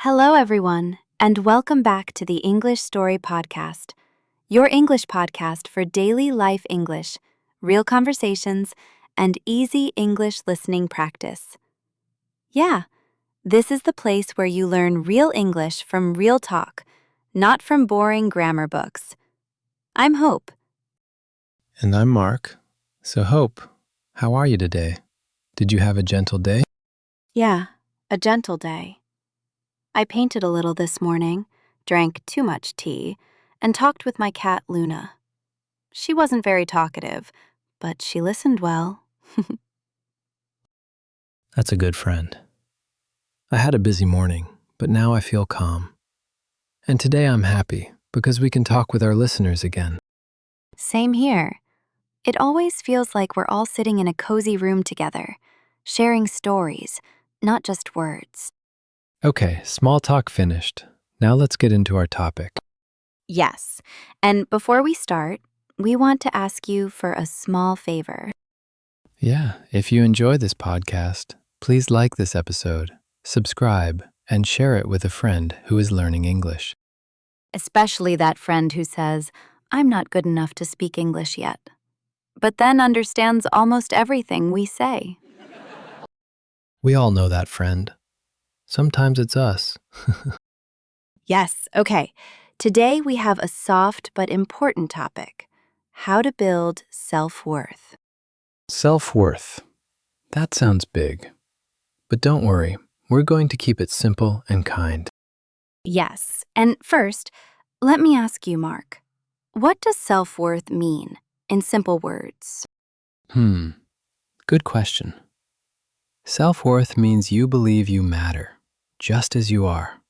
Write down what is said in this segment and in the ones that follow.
Hello, everyone, and welcome back to the English Story Podcast, your English podcast for daily life English, real conversations, and easy English listening practice. Yeah, this is the place where you learn real English from real talk, not from boring grammar books. I'm Hope. And I'm Mark. So Hope, how are you today? Did you have a gentle day? Yeah, a gentle day. I painted a little this morning, drank too much tea, and talked with my cat Luna. She wasn't very talkative, but she listened well. That's a good friend. I had a busy morning, but now I feel calm. And today I'm happy because we can talk with our listeners again. Same here. It always feels like we're all sitting in a cozy room together, sharing stories, not just words. Okay, small talk finished. Now let's get into our topic. Yes, and before we start, we want to ask you for a small favor. Yeah, if you enjoy this podcast, please like this episode, subscribe, and share it with a friend who is learning English. Especially that friend who says, "I'm not good enough to speak English yet," but then understands almost everything we say. We all know that friend. Sometimes it's us. Yes, okay. Today we have a soft but important topic: how to build self-worth. Self-worth. That sounds big. But don't worry, we're going to keep it simple and kind. Yes, and first, let me ask you, Mark, what does self-worth mean in simple words? Good question. Self-worth means you believe you matter, just as you are.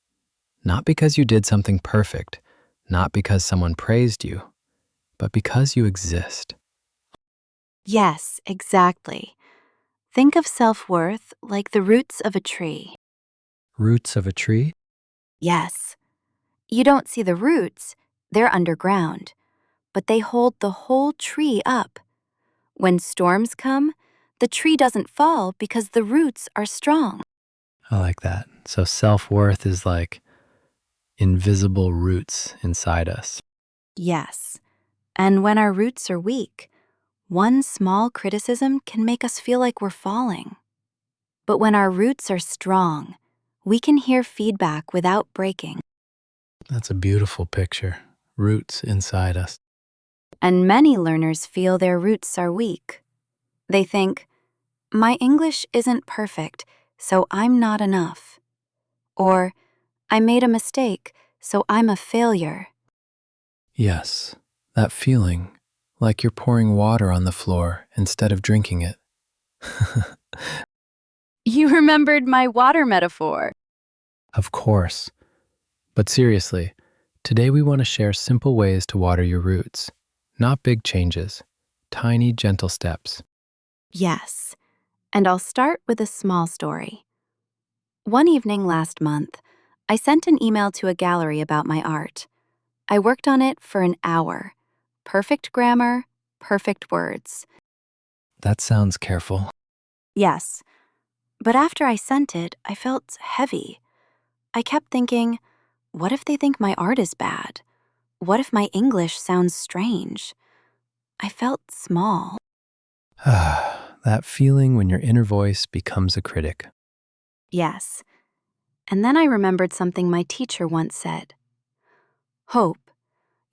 Not because you did something perfect, not because someone praised you, but because you exist. Yes, exactly. Think of self-worth like the roots of a tree. Roots of a tree? Yes, you don't see the roots, they're underground, but they hold the whole tree up. When storms come, the tree doesn't fall because the roots are strong. I like that. So self-worth is like invisible roots inside us. Yes, and when our roots are weak, one small criticism can make us feel like we're falling. But when our roots are strong, we can hear feedback without breaking. That's a beautiful picture. Roots inside us. And many learners feel their roots are weak. They think, my English isn't perfect, so I'm not enough. Or, I made a mistake, so I'm a failure. Yes, that feeling, like you're pouring water on the floor instead of drinking it. You remembered my water metaphor. Of course. But seriously, today we want to share simple ways to water your roots. Not big changes, tiny, gentle steps. Yes, and I'll start with a small story. One evening last month, I sent an email to a gallery about my art. I worked on it for an hour. Perfect grammar, perfect words. That sounds careful. Yes, but after I sent it, I felt heavy. I kept thinking, what if they think my art is bad? What if my English sounds strange? I felt small. That feeling when your inner voice becomes a critic. Yes. And then I remembered something my teacher once said. Hope,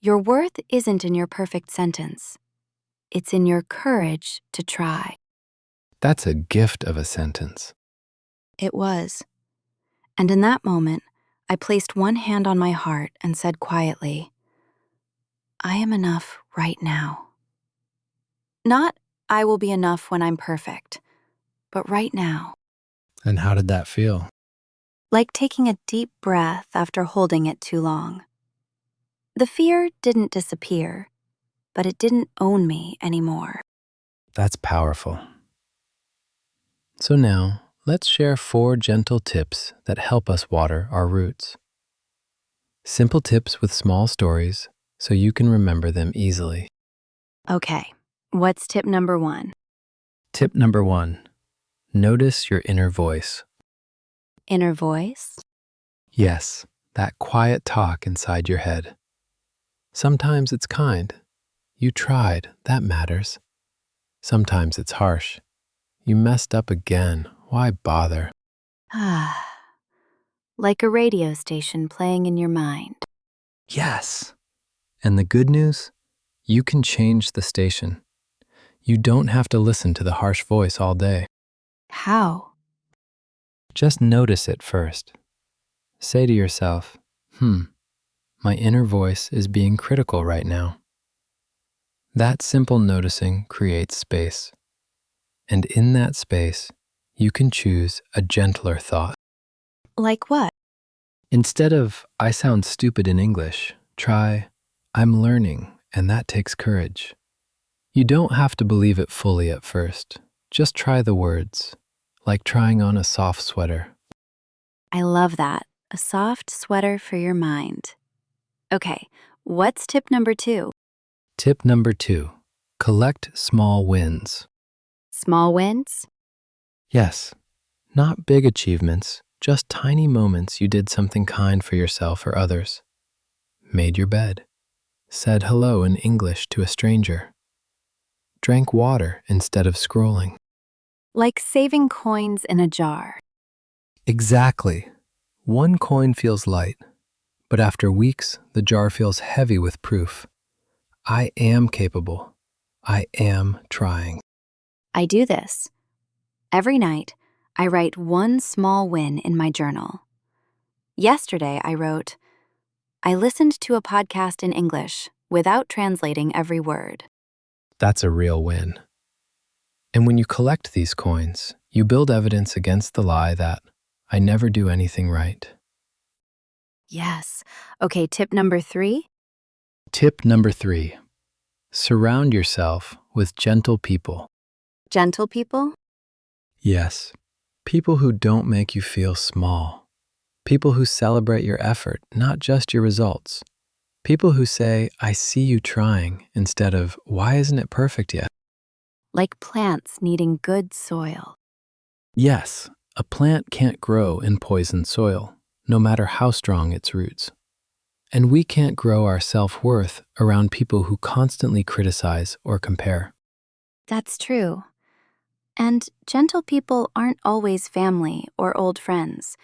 your worth isn't in your perfect sentence. It's in your courage to try. That's a gift of a sentence. It was. And in that moment, I placed one hand on my heart and said quietly, I am enough right now. Not, I will be enough when I'm perfect, but right now. And how did that feel? Like taking a deep breath after holding it too long. The fear didn't disappear, but it didn't own me anymore. That's powerful. So now, let's share 4 gentle tips that help us water our roots. Simple tips with small stories so you can remember them easily. Okay, what's tip number 1? Tip number 1, notice your inner voice. Inner voice? Yes, that quiet talk inside your head. Sometimes it's kind. You tried, that matters. Sometimes it's harsh. You messed up again, why bother? Ah, like a radio station playing in your mind. Yes. And the good news? You can change the station. You don't have to listen to the harsh voice all day. How? Just notice it first. Say to yourself, my inner voice is being critical right now. That simple noticing creates space. And in that space, you can choose a gentler thought. Like what? Instead of, I sound stupid in English, try, I'm learning, and that takes courage. You don't have to believe it fully at first. Just try the words, like trying on a soft sweater. I love that. A soft sweater for your mind. Okay, what's tip number 2? Tip number 2, collect small wins. Small wins? Yes, not big achievements, just tiny moments you did something kind for yourself or others. Made your bed. Said hello in English to a stranger. Drank water instead of scrolling. Like saving coins in a jar. Exactly. One coin feels light, but after weeks, the jar feels heavy with proof. I am capable. I am trying. I do this. Every night, I write one small win in my journal. Yesterday, I wrote, I listened to a podcast in English without translating every word. That's a real win. And when you collect these coins, you build evidence against the lie that I never do anything right. Yes. Okay, tip number 3. Tip number 3, surround yourself with gentle people. Gentle people? Yes, people who don't make you feel small. People who celebrate your effort, not just your results. People who say, I see you trying, instead of, why isn't it perfect yet? Like plants needing good soil. Yes, a plant can't grow in poisoned soil, no matter how strong its roots. And we can't grow our self-worth around people who constantly criticize or compare. That's true. And gentle people aren't always family or old friends.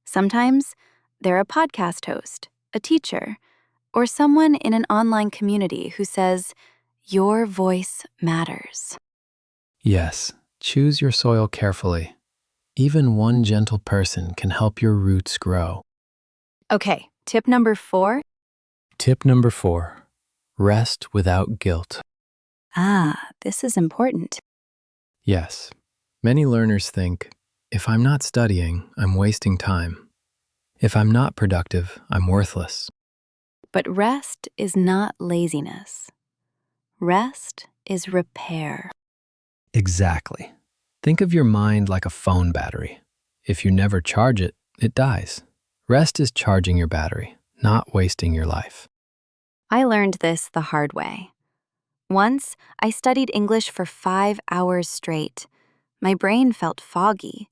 Sometimes they're a podcast host, a teacher, or someone in an online community who says, your voice matters. Yes, choose your soil carefully. Even one gentle person can help your roots grow. Okay, tip number 4. Tip number 4, rest without guilt. This is important. Yes, many learners think, if I'm not studying, I'm wasting time. If I'm not productive, I'm worthless. But rest is not laziness. Rest is repair. Exactly. Think of your mind like a phone battery. If you never charge it, it dies. Rest is charging your battery, not wasting your life. I learned this the hard way. Once, I studied English for 5 hours straight. My brain felt foggy.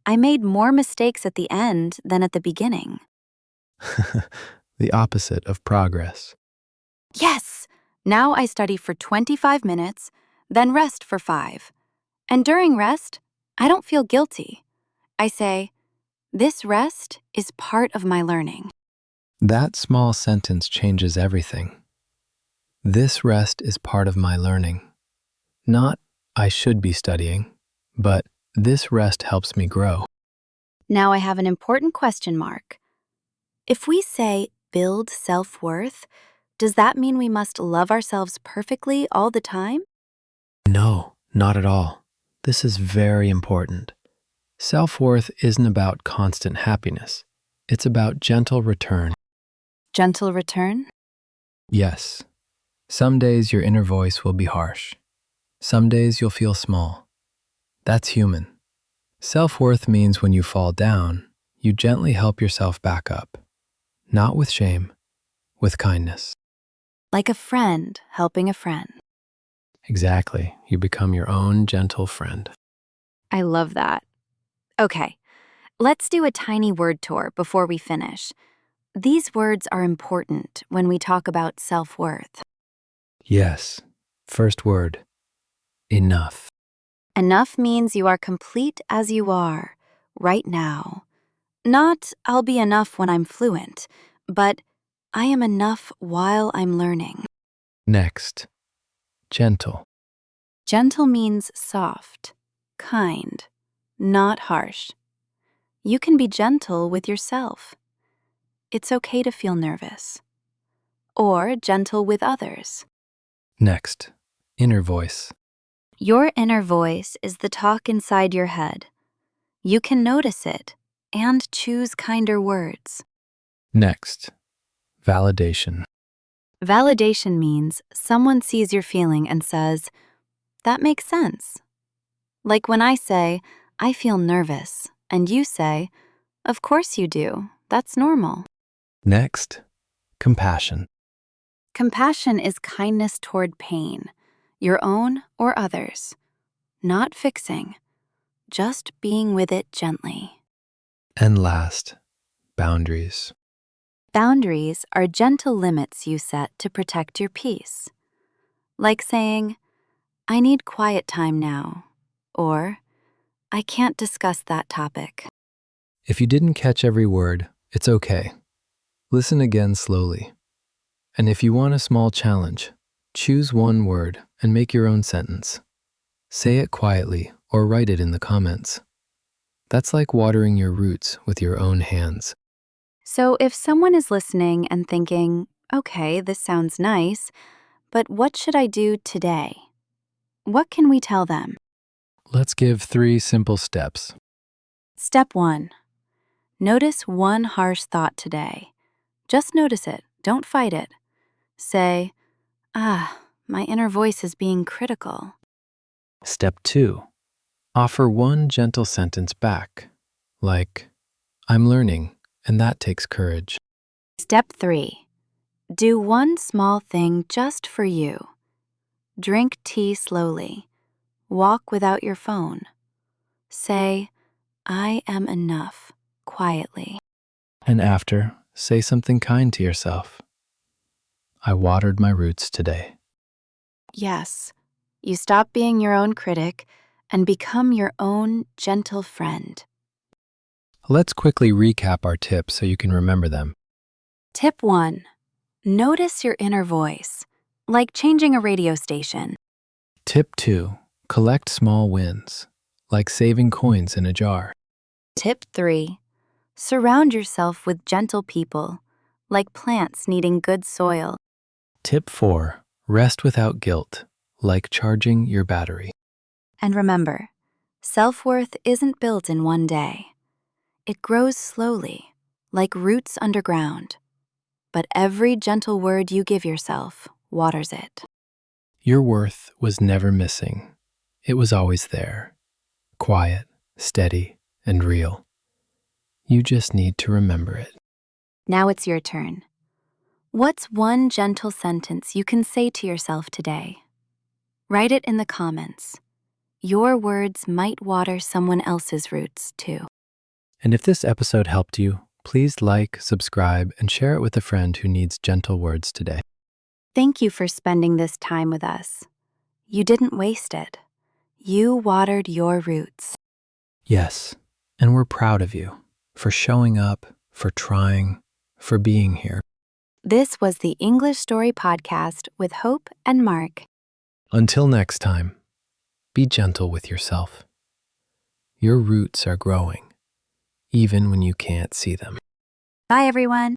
I made more mistakes at the end than at the beginning. The opposite of progress. Yes! Now I study for 25 minutes, then rest for 5. And during rest, I don't feel guilty. I say, this rest is part of my learning. That small sentence changes everything. This rest is part of my learning. Not, I should be studying, but this rest helps me grow. Now I have an important question mark. If we say build self-worth, does that mean we must love ourselves perfectly all the time? No, not at all. This is very important. Self-worth isn't about constant happiness. It's about gentle return. Gentle return? Yes, some days your inner voice will be harsh. Some days you'll feel small. That's human. Self-worth means when you fall down, you gently help yourself back up. Not with shame, with kindness. Like a friend helping a friend. Exactly. You become your own gentle friend. I love that. Okay, Let's do a tiny word tour before we finish. These words are important when we talk about self-worth. Yes. First word, enough. Enough means you are complete as you are, right now. Not, I'll be enough when I'm fluent, but I am enough while I'm learning. Next, gentle. Gentle means soft, kind, not harsh. You can be gentle with yourself. It's okay to feel nervous. Or gentle with others. Next, inner voice. Your inner voice is the talk inside your head. You can notice it and choose kinder words. Next, validation. Validation means someone sees your feeling and says, that makes sense. Like when I say, I feel nervous, and you say, of course you do, that's normal. Next, compassion. Compassion is kindness toward pain, your own or others. Not fixing, just being with it gently. And last, boundaries. Boundaries are gentle limits you set to protect your peace. Like saying, I need quiet time now, or I can't discuss that topic. If you didn't catch every word, it's okay. Listen again slowly. And if you want a small challenge, choose one word and make your own sentence. Say it quietly or write it in the comments. That's like watering your roots with your own hands. So if someone is listening and thinking, okay, this sounds nice, but what should I do today? What can we tell them? Let's give 3 simple steps. Step 1. Notice one harsh thought today. Just notice it, don't fight it. Say, my inner voice is being critical. Step 2. Offer one gentle sentence back, like, I'm learning, and that takes courage. Step 3. Do one small thing just for you. Drink tea slowly. Walk without your phone. Say, I am enough, quietly. And after, say something kind to yourself. I watered my roots today. Yes, you stop being your own critic and become your own gentle friend. Let's quickly recap our tips so you can remember them. Tip 1. Notice your inner voice, like changing a radio station. Tip 2. Collect small wins, like saving coins in a jar. Tip 3. Surround yourself with gentle people, like plants needing good soil. Tip 4. Rest without guilt, like charging your battery. And remember, self-worth isn't built in one day. It grows slowly, like roots underground. But every gentle word you give yourself waters it. Your worth was never missing. It was always there, quiet, steady, and real. You just need to remember it. Now it's your turn. What's one gentle sentence you can say to yourself today? Write it in the comments. Your words might water someone else's roots too. And if this episode helped you, please like, subscribe, and share it with a friend who needs gentle words today. Thank you for spending this time with us. You didn't waste it. You watered your roots. Yes, and we're proud of you for showing up, for trying, for being here. This was the English Story Podcast with Hope and Mark. Until next time, be gentle with yourself. Your roots are growing, even when you can't see them. Bye, everyone.